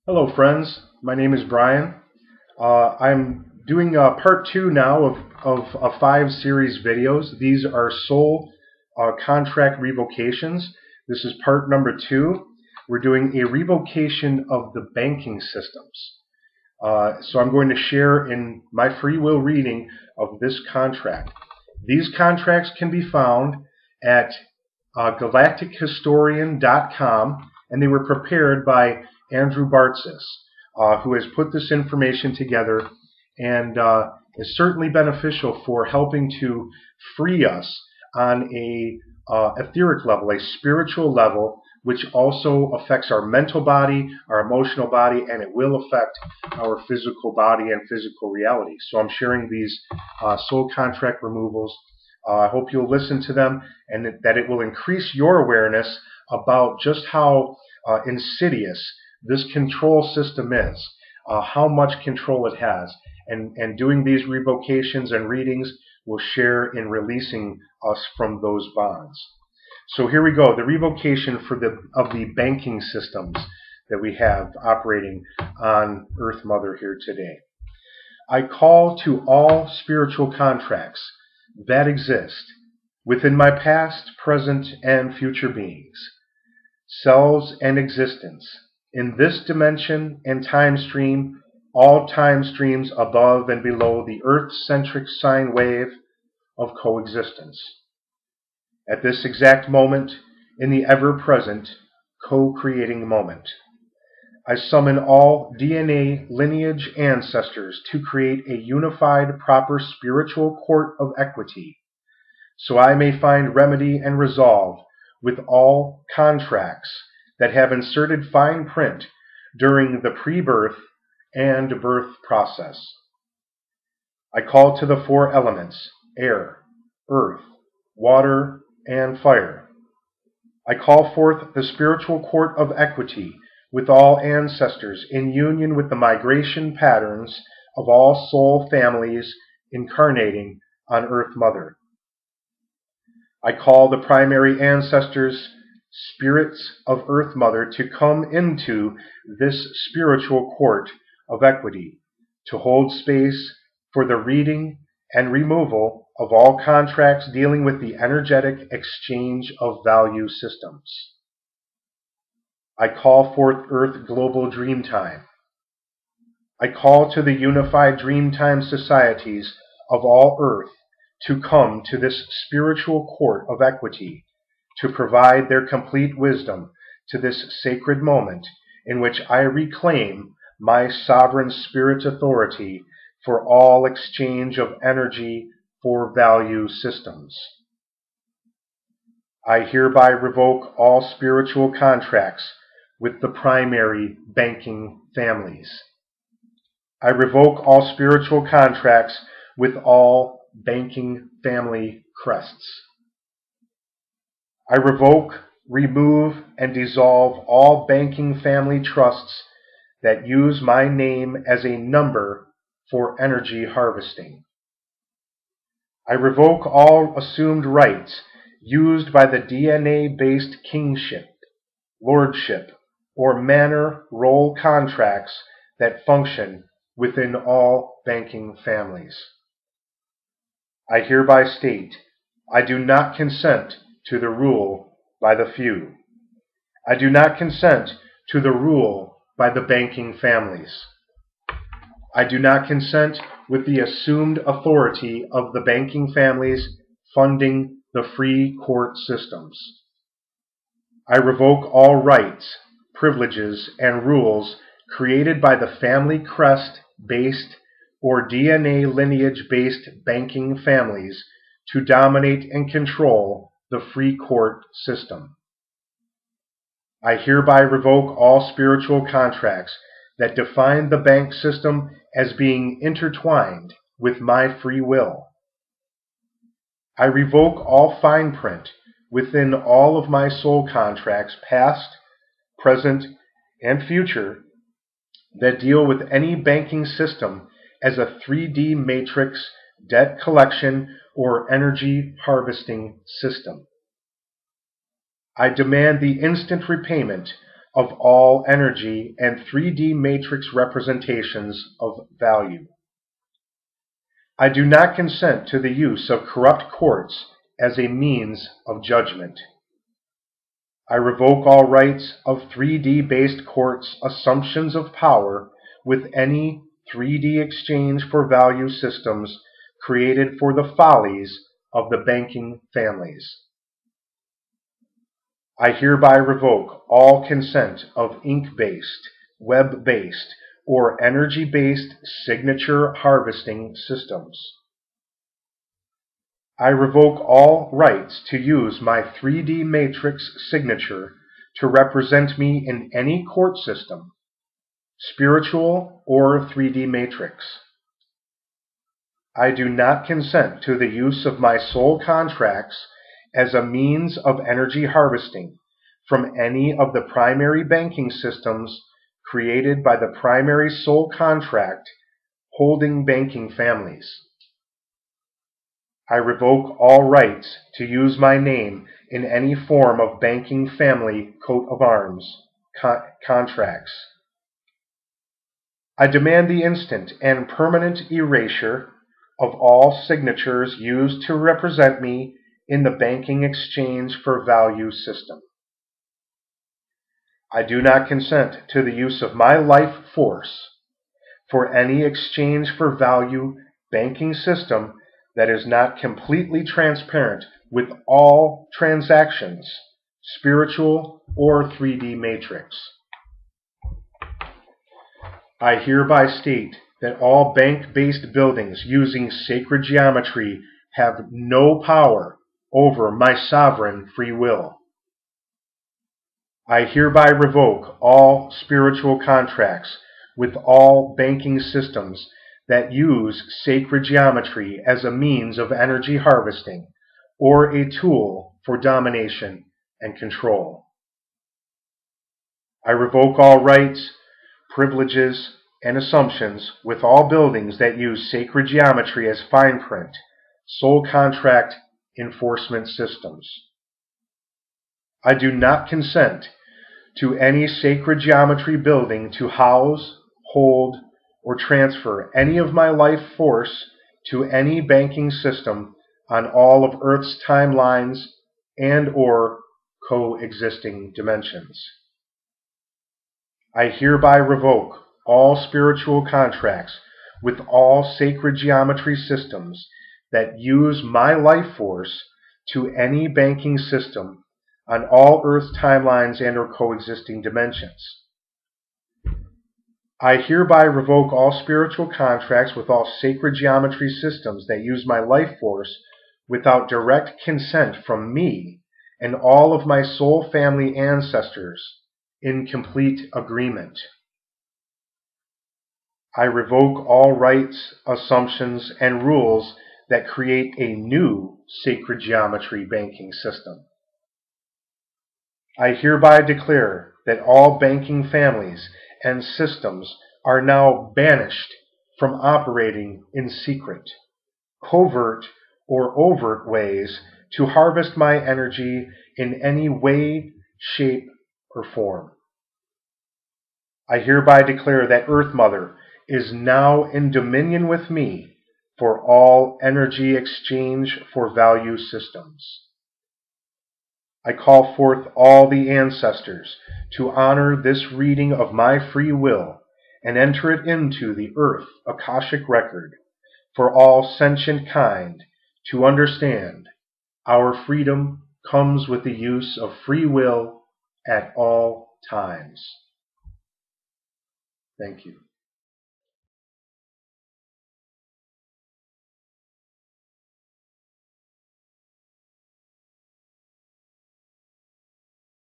Hello, friends. My name is Brian. I'm doing part two now of a five-series videos. These are soul contract revocations. This is part number two. We're doing a revocation of the banking systems. So I'm going to share in my free will reading of this contract. These contracts can be found at galactichistorian.com, and they were prepared by Andrew Bartzis, who has put this information together and is certainly beneficial for helping to free us on a etheric level, a spiritual level, which also affects our mental body, our emotional body, and it will affect our physical body and physical reality. So I'm sharing these soul contract removals. I hope you'll listen to them and that it will increase your awareness about just how insidious this control system is, how much control it has. And doing these revocations and readings will share in releasing us from those bonds. So here we go, the revocation of the banking systems that we have operating on Earth Mother here today. I call to all spiritual contracts that exist within my past, present, and future beings, selves, and existence in this dimension and time stream, all time streams above and below the Earth-centric sine wave of coexistence. At this exact moment, in the ever-present, co-creating moment, I summon all DNA lineage ancestors to create a unified, proper spiritual court of equity, so I may find remedy and resolve with all contracts that have inserted fine print during the pre-birth and birth process. I call to the four elements, air, earth, water, and fire. I call forth the spiritual court of equity with all ancestors in union with the migration patterns of all soul families incarnating on Earth Mother. I call the primary ancestors, spirits of Earth Mother, to come into this spiritual court of equity, to hold space for the reading and removal of all contracts dealing with the energetic exchange of value systems. I call forth Earth Global Dreamtime. I call to the unified Dreamtime societies of all Earth to come to this spiritual court of equity, to provide their complete wisdom to this sacred moment in which I reclaim my sovereign spirit authority for all exchange of energy for value systems. I hereby revoke all spiritual contracts with the primary banking families. I revoke all spiritual contracts with all banking family crests. I revoke, remove, and dissolve all banking family trusts that use my name as a number for energy harvesting. I revoke all assumed rights used by the DNA-based kingship, lordship, or manor role contracts that function within all banking families. I hereby state, I do not consent to the rule by the few. I do not consent to the rule by the banking families. I do not consent with the assumed authority of the banking families funding the free court systems. I revoke all rights, privileges, and rules created by the family crest-based or DNA lineage-based banking families to dominate and control the free court system. I hereby revoke all spiritual contracts that define the bank system as being intertwined with my free will. I revoke all fine print within all of my soul contracts, past, present, and future, that deal with any banking system as a 3D matrix debt collection or energy harvesting system. I demand the instant repayment of all energy and 3D matrix representations of value. I do not consent to the use of corrupt courts as a means of judgment. I revoke all rights of 3D-based courts' assumptions of power with any 3D exchange for value systems created for the follies of the banking families. I hereby revoke all consent of ink-based, web-based, or energy-based signature harvesting systems. I revoke all rights to use my 3D matrix signature to represent me in any court system, spiritual or 3D matrix. I do not consent to the use of my soul contracts as a means of energy harvesting from any of the primary banking systems created by the primary soul contract holding banking families. I revoke all rights to use my name in any form of banking family coat of arms contracts. I demand the instant and permanent erasure of all signatures used to represent me in the banking exchange for value system. I do not consent to the use of my life force for any exchange for value banking system that is not completely transparent with all transactions, spiritual or 3D matrix. I hereby state that all bank-based buildings using sacred geometry have no power over my sovereign free will. I hereby revoke all spiritual contracts with all banking systems that use sacred geometry as a means of energy harvesting or a tool for domination and control. I revoke all rights, privileges, and assumptions with all buildings that use sacred geometry as fine print, soul contract enforcement systems. I do not consent to any sacred geometry building to house, hold, or transfer any of my life force to any banking system on all of Earth's timelines and or coexisting dimensions. I hereby revoke all spiritual contracts with all sacred geometry systems that use my life force to any banking system on all Earth's timelines and or coexisting dimensions. I hereby revoke all spiritual contracts with all sacred geometry systems that use my life force without direct consent from me and all of my soul family ancestors in complete agreement. I revoke all rights, assumptions, and rules that create a new sacred geometry banking system. I hereby declare that all banking families and systems are now banished from operating in secret, covert, or overt ways to harvest my energy in any way, shape, or form. I hereby declare that Earth Mother is now in dominion with me for all energy exchange for value systems. I call forth all the ancestors to honor this reading of my free will and enter it into the Earth Akashic Record for all sentient kind to understand our freedom comes with the use of free will at all times. Thank you.